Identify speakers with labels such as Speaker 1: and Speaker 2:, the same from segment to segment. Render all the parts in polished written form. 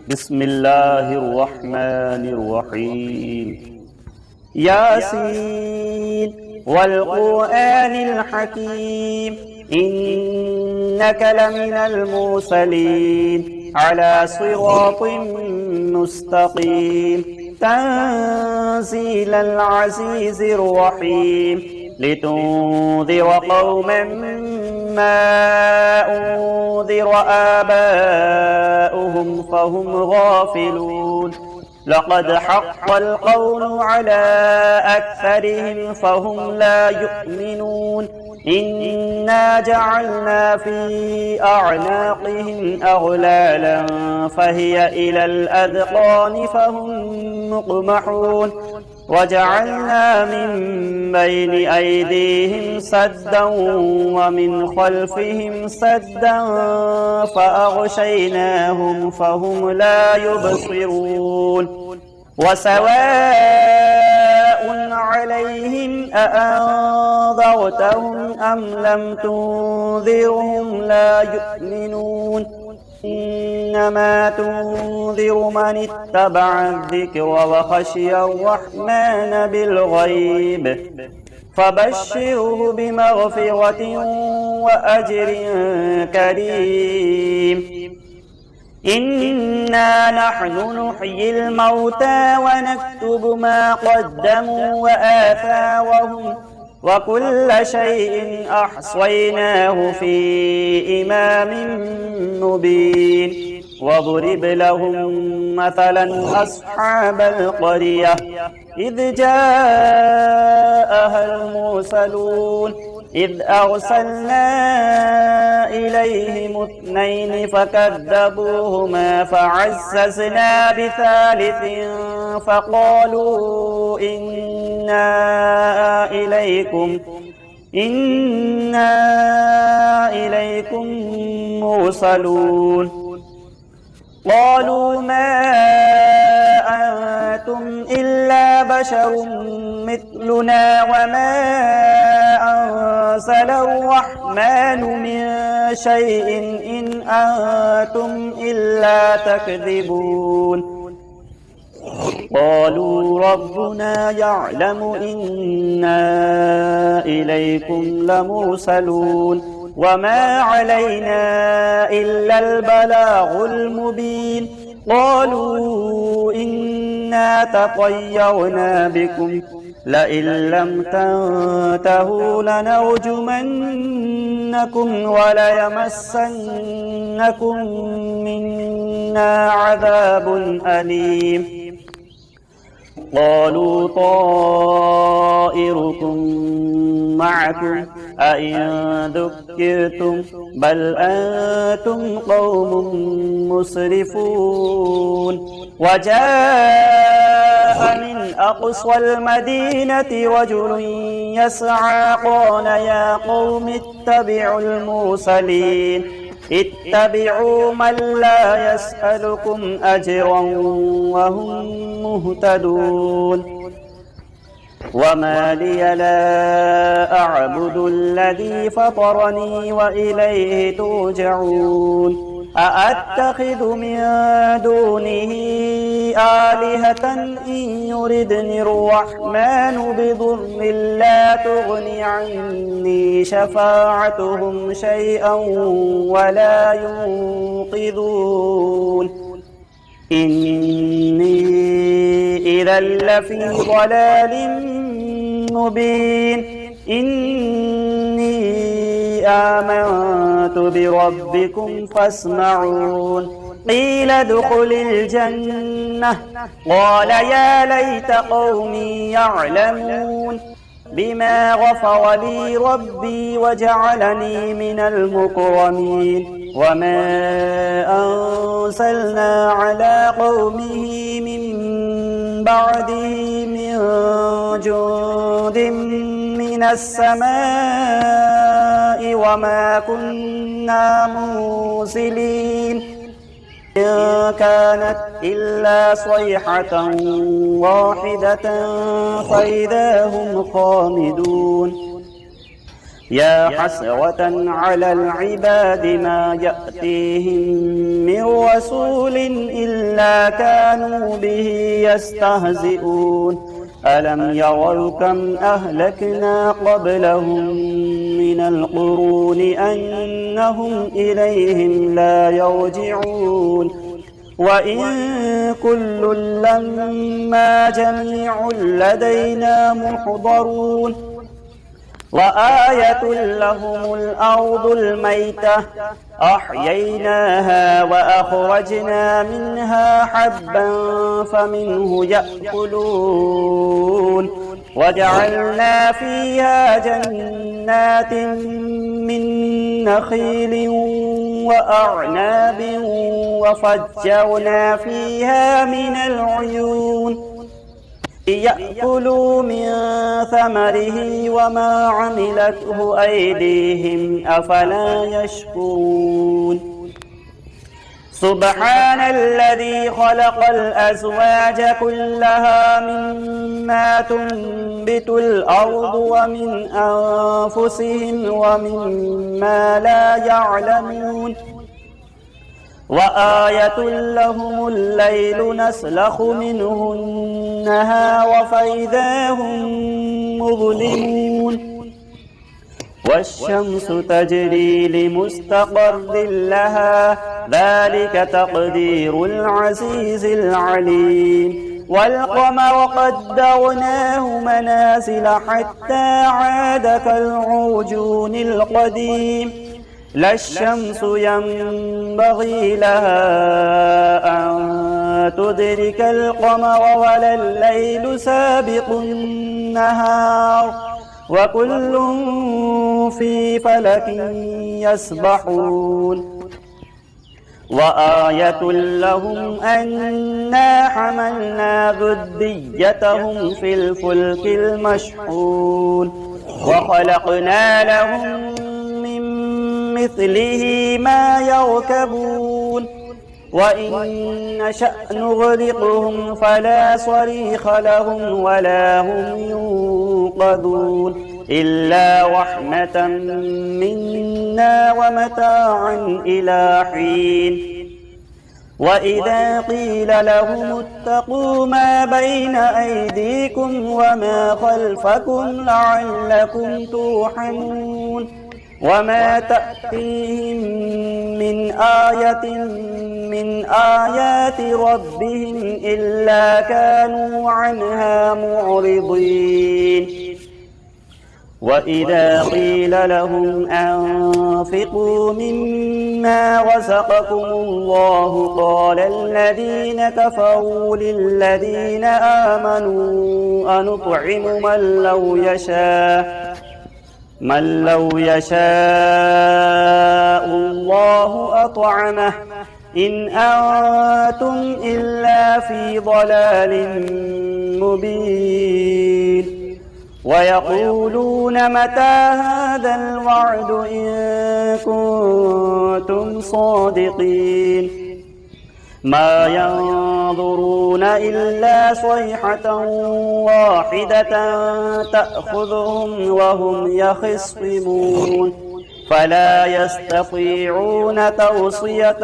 Speaker 1: بسم الله الرحمن الرحيم. ياسين والقرآن الحكيم إنك لمن المرسلين على صراط مستقيم تنزيل العزيز الرحيم لتنذر قوما ما أنذر آباؤهم فهم غافلون لقد حق القول على أكثرهم فهم لا يؤمنون إنا جعلنا في أعناقهم أغلالا فهي إلى الأذقان فهم مقمحون وجعلنا من بين أيديهم سدا ومن خلفهم سدا فأغشيناهم فهم لا يبصرون وسواء عليهم أأنذرتهم أم لم تنذرهم لا يؤمنون إنما تنذر من اتبع الذكر وخشي الرحمن بالغيب فبشره بمغفرة وأجر كريم إنا نحن نحيي الموتى ونكتب ما قدموا وآثارهم وكل شيء أحصيناه في إمام مبين واضرب لهم مثلا أصحاب القرية إذ جاءها المرسلون إذ أرسلنا إليهم اثنين فكذبوهما فعززنا بثالث فقالوا إنا إليكم مرسلون قالوا ما أنتم إلا بشر مثلنا وما أنزل الرحمن من شيء إن أنتم إلا تكذبون قالوا ربنا يعلم إنا إليكم لمرسلون وما علينا إلا البلاغ المبين قالوا إنا تطيرنا بكم لئن لم تنتهوا لنرجمنكم وليمسنكم منا عذاب أليم قالوا طائركم معكم أئن ذكرتم بل أنتم قوم مسرفون وجاء من أقصى المدينة رجل يسعى قال يا قوم اتبعوا المرسلين اتبعوا من لا يسألكم أجرا وهم مهتدون وما لي لا أعبد الذي فطرني وإليه ترجعون أأتخذ من دونه آلهة إن يردني الرحمن بضر لا تغني عني شفاعتهم شيئا ولا ينقذون إني إذا لفي ضلال مبين إني آمنت بربكم فاسمعون قيل ادخل الجنة قال يا ليت قومي يعلمون بما غفر لي ربي وجعلني من المكرمين وما أنزلنا على قومه من بعده من جند من السماء وما كنا منزلين إن كانت إلا صيحة واحدة فإذا هم خامدون يا حسرة على العباد ما يأتيهم من رسول إلا كانوا به يستهزئون ألم يروا كم أهلكنا قبلهم من القرون أنهم إليهم لا يرجعون وإن كل لما جميع لدينا محضرون وآية لهم الأرض الميتة أحييناها وأخرجنا منها حبا فمنه يأكلون وجعلنا فيها جنات من نخيل وأعناب وفجرنا فيها من العيون ليأكلوا من ثمره وما عملته أيديهم أفلا يشكرون سبحان الذي خلق الأزواج كلها مما تنبت الأرض ومن أنفسهم ومما لا يعلمون وآية لهم الليل نسلخ منه النهار فإذا هم مظلمون والشمس تجري لمستقر لها ذلك تقدير العزيز العليم والقمر قدرناه منازل حتى عاد كالعرجون القديم لا الشمس ينبغي لها أن تدرك القمر ولا الليل سابق النهار وكل في فلك يسبحون وآية لهم أنا حملنا ذريتهم في الفلك المشحون وخلقنا لهم مثله ما يركبون وإن نشأ نغرقهم فلا صريخ لهم ولا هم ينقذون إلا رحمة منا ومتاعا إلى حين وإذا قيل لهم اتقوا ما بين أيديكم وما خلفكم لعلكم ترحمون وما تأتيهم من آية من آيات ربهم إلا كانوا عنها معرضين وإذا قيل لهم أنفقوا مما رزقكم الله قال الذين كفروا للذين آمنوا أنطعم من لو يشاء الله أطعمه إن أنتم إلا في ضلال مبين ويقولون متى هذا الوعد إن كنتم صادقين ما ينظرون إلا صيحة واحدة تأخذهم وهم يخصمون فلا يستطيعون توصية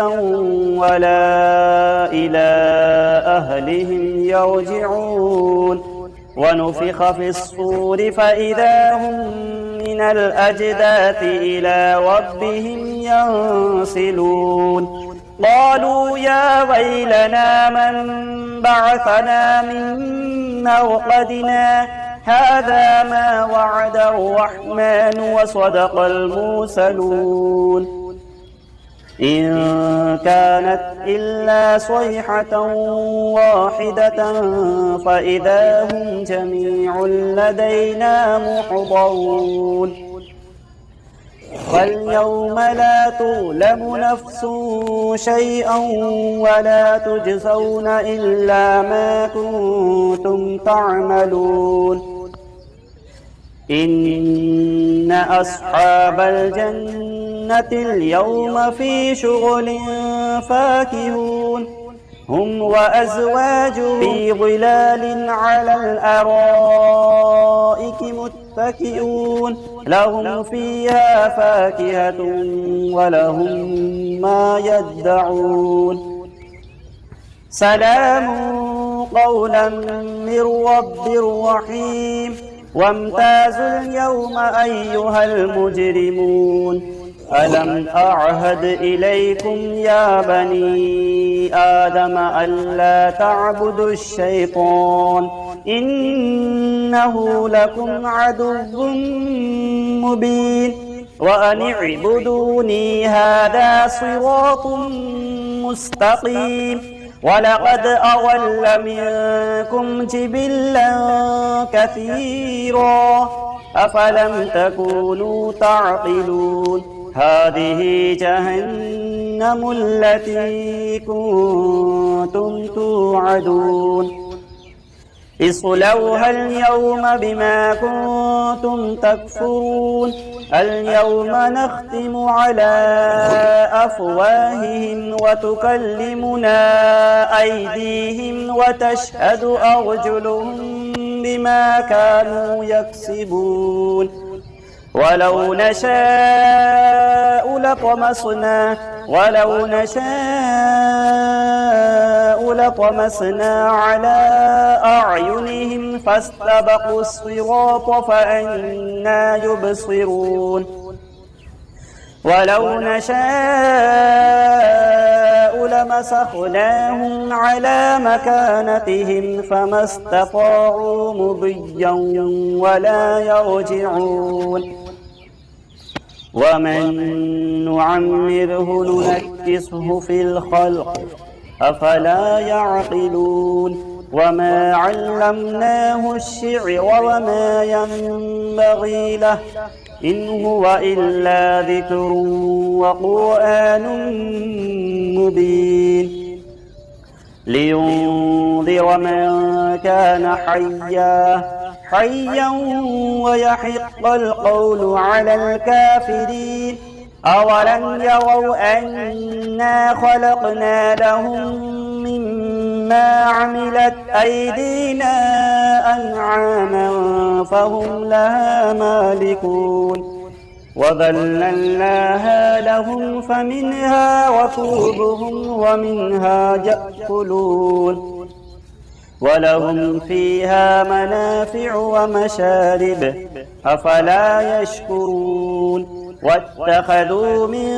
Speaker 1: ولا إلى أهلهم يرجعون ونفخ في الصور فإذا هم من الأجداث إلى ربهم ينسلون قالوا يا ويلنا من بعثنا من مرقدنا هذا ما وعد الرحمن وصدق المرسلون إن كانت إلا صيحة واحدة فإذا هم جميع لدينا محضرون فاليوم لا تظلم نفس شيئا ولا تجزون إلا ما كنتم تعملون إن أصحاب الجنة اليوم في شغل فاكهون هم وأزواجهم في ظلال على الأرائك متكئون لهم فيها فاكهة ولهم ما يدعون سلام قولا من رب رحيم وامتازوا اليوم أيها المجرمون ألم أعهد إليكم يا بني آدم ألا تعبدوا الشيطان إنه لكم عدو مبين وأن اعبدوني هذا صراط مستقيم ولقد أضل منكم جبلا كثيرا أفلم تكونوا تعقلون هذه جهنم التي كنتم توعدون اصلوها اليوم بما كنتم تكفرون اليوم نختم على أفواههم وتكلمنا أيديهم وتشهد أرجلهم بما كانوا يكسبون ولو نشاء لطمسنا على أعينهم فاستبقوا الصراط فأنى يبصرون ولو نشاء لمسخناهم على مكانتهم فما استطاعوا مضيا ولا يرجعون ومن نعمره ننكسه في الخلق أفلا يعقلون وما علمناه الشعر وما ينبغي له إن هو إلا ذكر وقرآن مبين لينذر من كان حيا ويحق القول على الكافرين أولم يروا أنا خلقنا لهم مما عملت أيدينا أنعاما فهم لها مالكون وذللناها لهم فمنها ركوبهم ومنها يأكلون ولهم فيها منافع ومشارب أفلا يشكرون واتخذوا من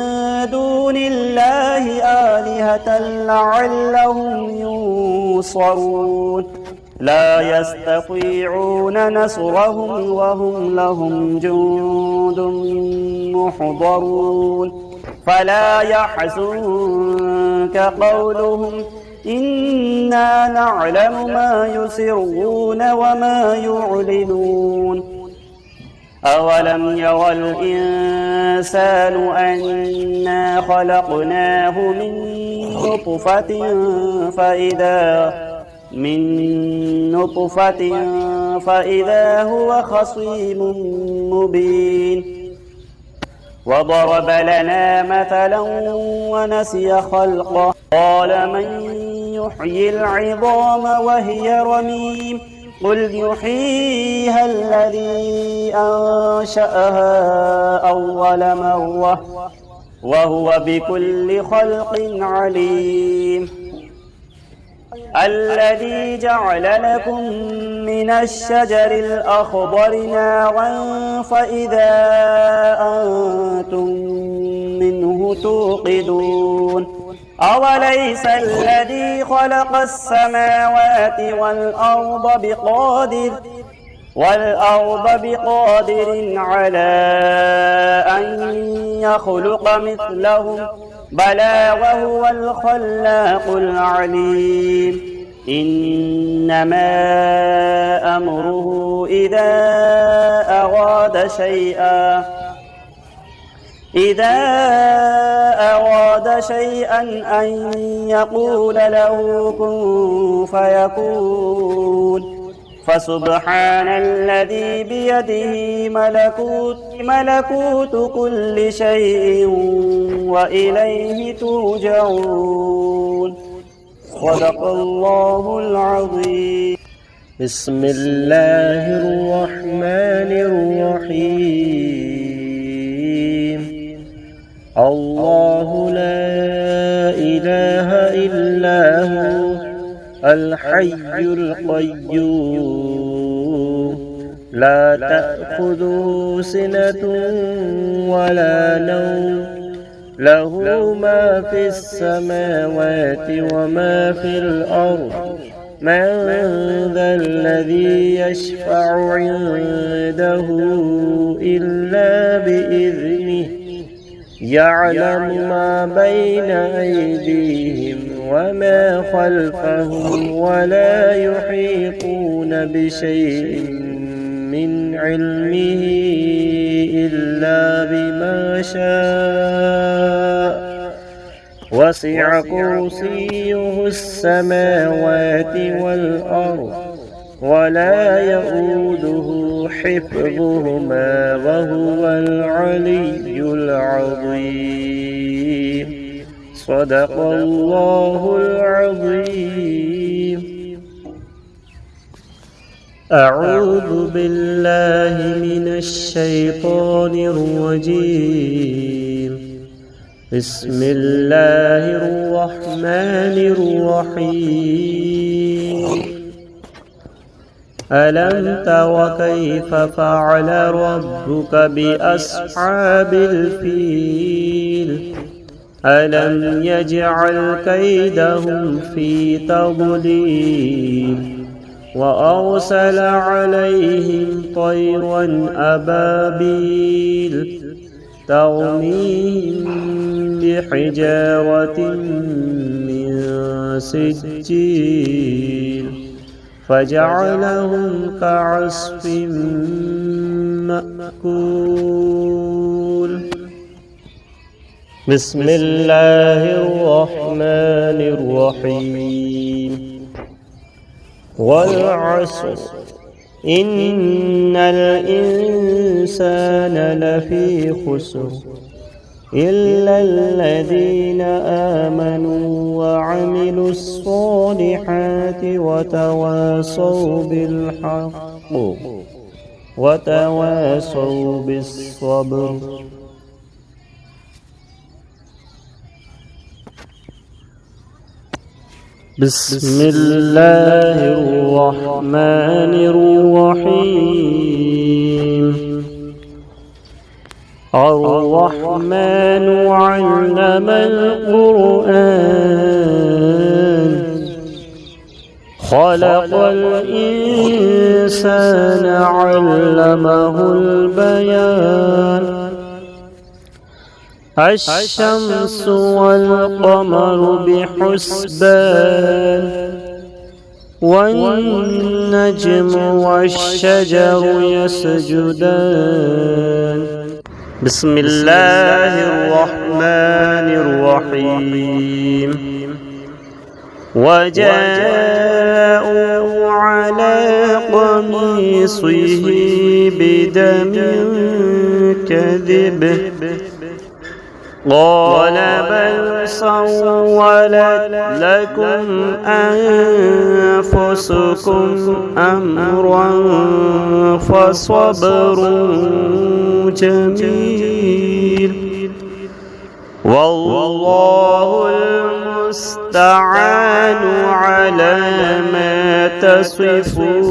Speaker 1: دون الله آلهة لعلهم ينصرون لا يستطيعون نصرهم وهم لهم جند محضرون فلا يحزنك قولهم إنا نعلم ما يسرون وما يعلنون أولم يرى الإنسان أنا خلقناه من نطفة فإذا هو خصيم مبين وضرب لنا مثلا ونسي خلقه قال من يحيي العظام وهي رميم قل يحييها الذي أنشأها أول مرة وهو بكل خلق عليم الذي جعل لكم من الشجر الأخضر نارا فإذا أنتم منه توقدون أوليس الذي خلق السماوات والأرض بقادر على أن يخلق مثلهم بلى وهو الخلاق العليم إنما أمره إذا أراد شيئا أن يقول له كن فيكون فسبحان الذي بيده ملكوت كل شيء وإليه ترجعون صدق الله العظيم.
Speaker 2: بسم الله الرحمن الرحمن الرحيم. الله لا إله إلا هو الحي القيوم لا تأخذه سنة ولا نوم له ما في السماوات وما في الأرض من ذا الذي يشفع عنده إلا بإذنه يعلم ما بين أيديهم وما خلفهم ولا يحيطون بشيء من علمه إلا بما شاء وسع كرسيه السماوات والأرض ولا يؤوده حفظهما وهو العلي العظيم. صدق الله العظيم. أعوذ بالله من الشيطان الرجيم. بسم الله الرحمن الرحيم. ألم تر كيف فعل ربك بأصحاب الفيل ألم يجعل كيدهم في تضليل وأرسل عليهم طيرا أبابيل ترميهم بحجارة من سجيل فجعلهم كعصف مأكول. بسم الله الرحمن الرحيم. والعصر إن الإنسان لفي خسر إلا الذين آمنوا وعملوا الصالحات وتواصوا بالحق وتواصوا بالصبر. بسم الله الرحمن الرحيم. الرحمن علم القرآن خلق الإنسان علمه البيان. الشمس والقمر بحسبان والنجم والشجر يسجدان. بسم الله الرحمن الرحيم. وجاءوا على قميصه بدم كذب قال بل سولت لكم أنفسكم أمرا فصبر جميل والله المستعان على ما تصفون.